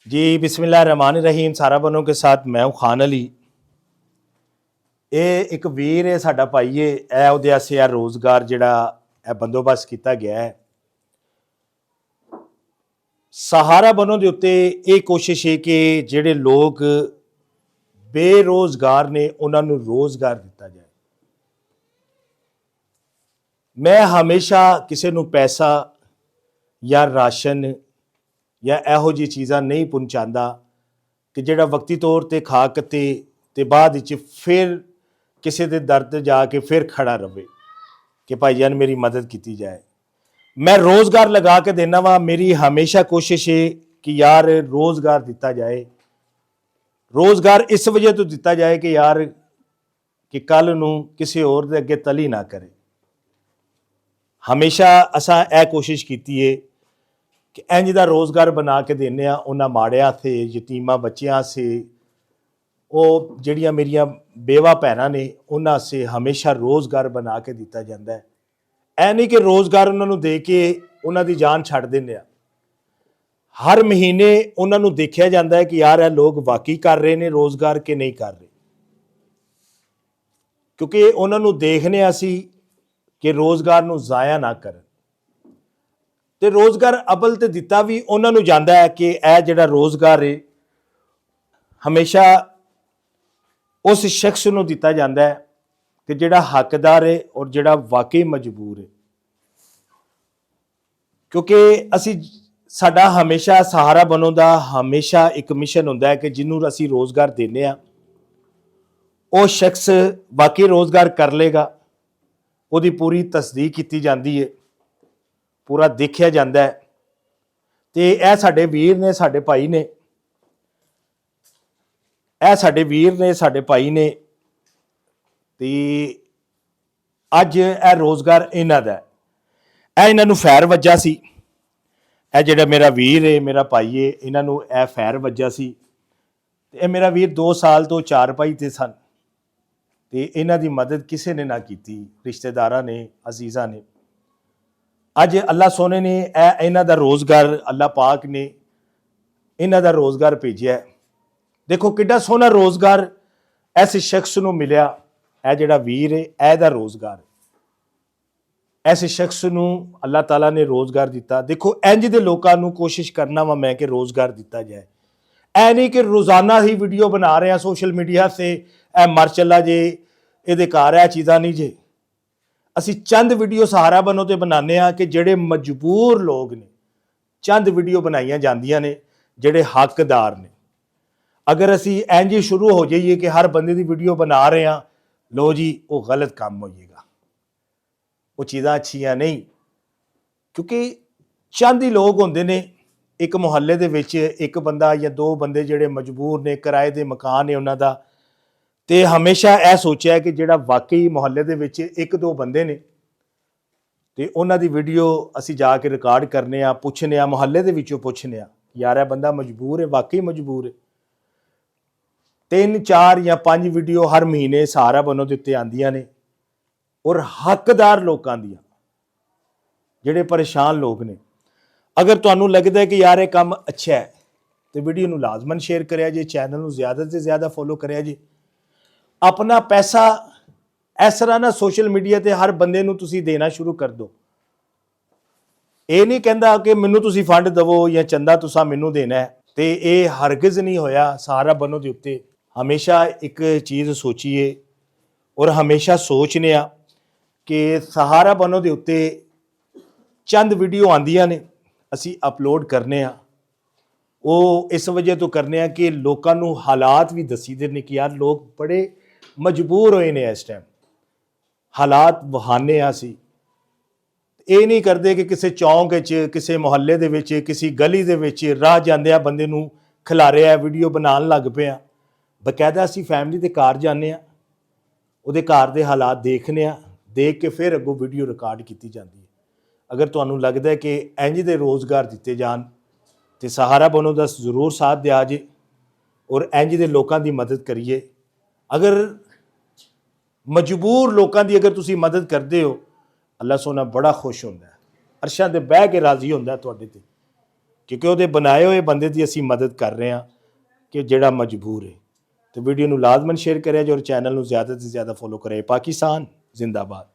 जी बिस्मिल्लाहिर्रहमानिर्रहीम। सारा बनों के साथ मैं हूँ खान अली। ये एक वीर है साडा भाई है, ए उहदे आस्ते रोज़गार जिहड़ा बंदोबस्त किया गया है। सहारा बनों दे उत्ते ये कोशिश है कि जिहड़े लोग बेरोज़गार ने उन्हां नूं रोज़गार दिता जाए। मैं हमेशा किसी नूं पैसा या राशन या इहो जी चीज़ां नहीं पहुँचाता कि जिहड़ा वक्ती तौर पर खा के बाद विच फिर किसी के दर ते जाके फिर खड़ा रहे कि भाई जान मेरी मदद की जाए। मैं रोज़गार लगा के देना वा। मेरी हमेशा कोशिश है कि यार रोज़गार दिता जाए। रोज़गार इस वजह तो दिता जाए कि यार कि कल नूं किसी होर दे अगे तली ना करे। हमेशा असां यह कोशिश की है कि इंज दा रोज़गार बना के देने आ उन्हां माड़ियां से यतीमा बच्चियां से, वो जिहड़ियां मेरियां बेवा भैनां ने उन्हां से हमेशा रोज़गार बना के दिता जाता है। ऐ नहीं कि रोज़गार उन्हां नूं दे के उन्हां दी जान छड्ड दिंदे आ। हर महीने उन्हां नूं देखिया जाता है कि यार ये लोग वाकई कर रहे हैं रोज़गार के नहीं कर रहे, क्योंकि उन्हां नूं देखने असी कि रोज़गार नूं ज़ाया ना करन। ते रोज़गार अबल तो दिता भी उन्हां नूं जांदा है कि यह जिहड़ा रोज़गार है हमेशा उस शख्स नूं दिता जाता है कि जिहड़ा हकदार है और जिहड़ा वाकई मजबूर है। क्योंकि असी साडा हमेशा सहारा बनों दा हमेशा एक मिशन हुंदा है कि जिन्हों असी रोज़गार देने आ वो शख्स वाकई रोज़गार कर लेगा। उसकी पूरी तस्दीक की जाती है, पूरा देखा जाता है। तो यह साडे वीर ने, साडे भाई ने, यह साडे वीर ने, साडे भाई ने। तो अज यह रोज़गार इन्हां दा है। इन्हां नूं फैर वज्जा सी। यह जिहड़ा मेरा वीर है, मेरा भाई है, इन्हां नूं यह फैर वज्जा सी। ते मेरा वीर 2 साल तो चार पाई ते सन ते इन्हां दी मदद किसी ने ना की, रिश्तेदारां ने, अजीज़ां ने। अज अल्लाह सोने ने इन्हां दा रोज़गार, अल्लाह पाक ने इन्हां दा रोज़गार भेजिया है। देखो किड्डा सोहना रोज़गार इस शख्स नूं मिलिया। यह जिहड़ा वीर है एहदा रोज़गार, इस शख्स नूं अल्लाह ताला ने रोज़गार दिता। देखो इंज दे लोकां नूं कोशिश करना वा मैं कि रोज़गार दिता जाए। ऐ नहीं कि रोज़ाना ही वीडियो बना रहे हैं सोशल मीडिया से, ए मर चला जे, ये घर है चीज़ां नहीं जे। असी चंद वीडियो सहारा बनों ते बनाने आ कि जिहड़े मजबूर लोग ने, चंद वीडियो बनाईयां जांदियां ने जिहड़े हकदार ने। अगर असी इंज ही शुरू हो जाइए कि हर बंदे की वीडियो बना रहे हैं, लो जी वो गलत काम हो जाएगा, वो चीज़ां अच्छियां नहीं। क्योंकि चंद ही लोग होंदे ने एक मुहल्ले दे विच, एक बंदा या 2 बंदे जिहड़े मजबूर ने, किराए दे मकान है उन्हां दा। ते हमेशा यह सोचा है कि जिहड़ा वाकई मुहल्ले दे विच 1-2 बंदे ने ते उन्हां दी वीडियो असी जाके रिकॉर्ड करने आ, पुछने आ, मुहल्ले दे विचों पुछने आ यार यह बंदा मजबूर है, वाकई मजबूर है। 3-4 या 5 वीडियो हर महीने सहारा बनों दे उत्ते आंदियां ने और हकदार लोकां दियां, जिहड़े परेशान लोग ने। अगर तुहानूं लगदा है कि यार ये काम अच्छा है तो वीडियो नूं लाजमन शेयर करिया जे, चैनल नूं ज़्यादा से ज़्यादा फॉलो करिया जे। अपना पैसा इस तरह ना सोशल मीडिया ते हर बंदे नूं तुसीं देना शुरू कर दो। ये नहीं कहता कि मैनूं तुसीं फंड दवो या चंदा तुसां मैनूं देना है, तो ये हरगिज़ नहीं होया। सहारा बनों दे उत्ते हमेशा एक चीज़ सोचिए और हमेशा सोचने आ कि सहारा बनों दे उत्ते चंद वीडियो आंदियां ने, असी अपलोड करने आ। वो इस वजह तो करने आ कि लोकां नूं हालात भी दसी दे ने कि यार लोग बड़े मजबूर होए ने इस टाइम, हालात वहाने असी। ये नहीं करते कि किसी चौंक किसी मुहल्ले दे विच, किसी गली दे विच राह जांदियां बंदे नूं खिलारिया वीडियो बनान लग पे आ। बकायदा असी फैमिली दे घर जाने आ, उहदे घर दे हालात देखने आ, देख के फिर अगों वीडियो रिकॉर्ड की जाती है। अगर तुहानूं लगदा है कि इंज दे रोज़गार दिते जान तो सहारा बनों दा जरूर साथ दिया जे और इंज दे लोकां दी मदद करिए। अगर मजबूर लोकां दी अगर तुसीं मदद करदे हो, अल्लाह सोना बड़ा खुश होंदा है, अरशां ते बह के राजी होंदा है तुहाडे ते। ਕਿਉਂਕਿ ਉਹਦੇ ਬਣਾਏ ਹੋਏ ਬੰਦੇ ਦੀ ਅਸੀਂ ਮਦਦ ਕਰ ਰਹੇ ਹਾਂ ਕਿ ਜਿਹੜਾ ਮਜਬੂਰ ਹੈ। ਤੇ ਵੀਡੀਓ ਨੂੰ ਲਾਜ਼ਮਨ ਸ਼ੇਅਰ ਕਰਿਆ ਜੀ ਔਰ ਚੈਨਲ ਨੂੰ ਜ਼ਿਆਦਾ ਤੋਂ ਜ਼ਿਆਦਾ ਫੋਲੋ ਕਰਿਆ। ਪਾਕਿਸਤਾਨ ਜ਼ਿੰਦਾਬਾਦ।